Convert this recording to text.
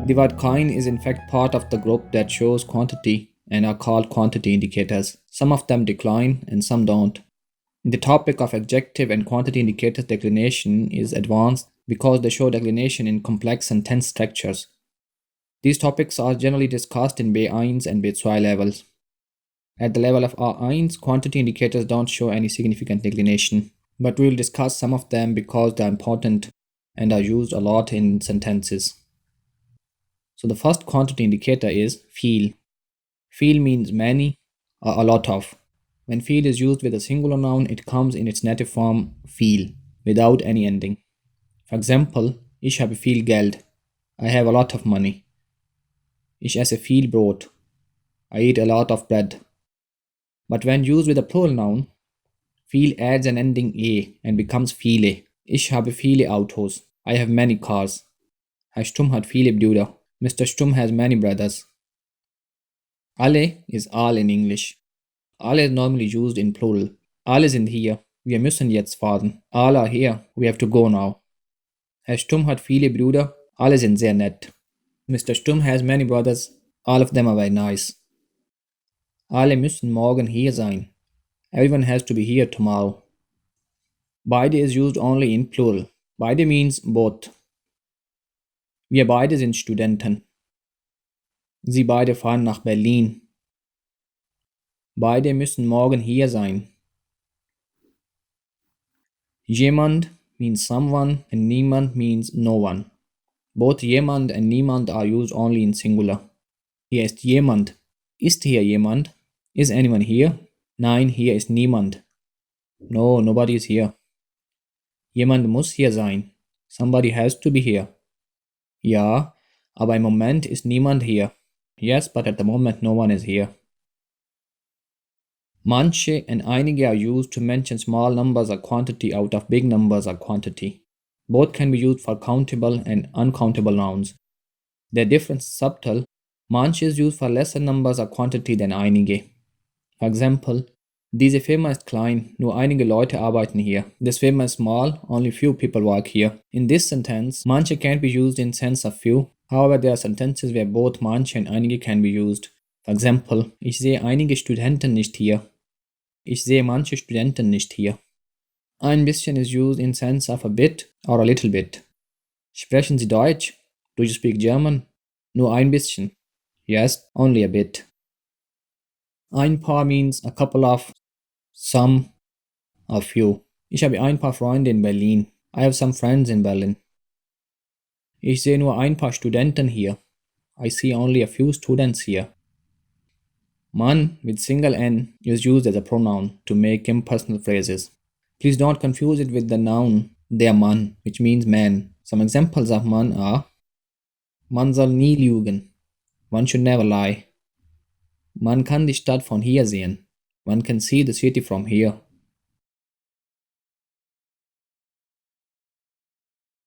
The word kein is in fact part of the group that shows quantity and are called quantity indicators. Some of them decline and some don't. The topic of adjective and quantity indicators declination is advanced because they show declination in complex sentence structures. These topics are generally discussed in B1 and B2 levels. At the level of A1, quantity indicators don't show any significant declination, but we will discuss some of them because they are important and are used a lot in sentences. So the first quantity indicator is viel. Viel means many or a lot of. When viel is used with a singular noun, it comes in its native form viel, without any ending. For example, ich habe viel Geld. I have a lot of money. Ich esse viel Brot. I eat a lot of bread. But when used with a plural noun, viel adds an ending e and becomes viele. Ich habe viele Autos. I have many cars. Herr Stumm hat viele Brüder. Mr. Stumm has many brothers. Alle is all in English. Alle is normally used in plural. Alle sind hier. Wir müssen jetzt fahren. Alle are here. We have to go now. Herr Stumm hat viele Brüder. Alle sind sehr nett. Mr. Stumm has many brothers. All of them are very nice. Alle müssen morgen hier sein. Everyone has to be here tomorrow. Beide is used only in plural. Beide means both. Wir beide sind Studenten. Sie beide fahren nach Berlin. Beide müssen morgen hier sein. Jemand means someone and niemand means no one. Both jemand and niemand are used only in singular. Hier ist jemand. Ist hier jemand? Is anyone here? Nein, hier ist niemand. No, nobody is here. Jemand muss hier sein. Somebody has to be here. Ja, aber im Moment ist niemand hier. Yes, but at the moment no one is here. Manche and einige are used to mention small numbers or quantity out of big numbers or quantity. Both can be used for countable and uncountable nouns. Their difference is subtle. Manche is used for lesser numbers or quantity than einige. For example, diese Firma ist klein, nur einige Leute arbeiten hier. This firma is small, only few people work here. In this sentence, manche can't be used in sense of few. However, there are sentences where both manche and einige can be used. For example, ich sehe einige Studenten nicht hier. Ich sehe manche Studenten nicht hier. Ein bisschen is used in sense of a bit or a little bit. Sprechen Sie Deutsch? Do you speak German? Nur ein bisschen. Yes, only a bit. Ein paar means a couple of, some, a few. Ich habe ein paar Freunde in Berlin. I have some friends in Berlin. Ich sehe nur ein paar Studenten hier. I see only a few students here. Man with single n is used as a pronoun to make impersonal phrases. Please don't confuse it with the noun der Mann, which means man. Some examples of man are: Man soll nie lügen. One should never lie. Man kann die Stadt von hier sehen. One can see the city from here.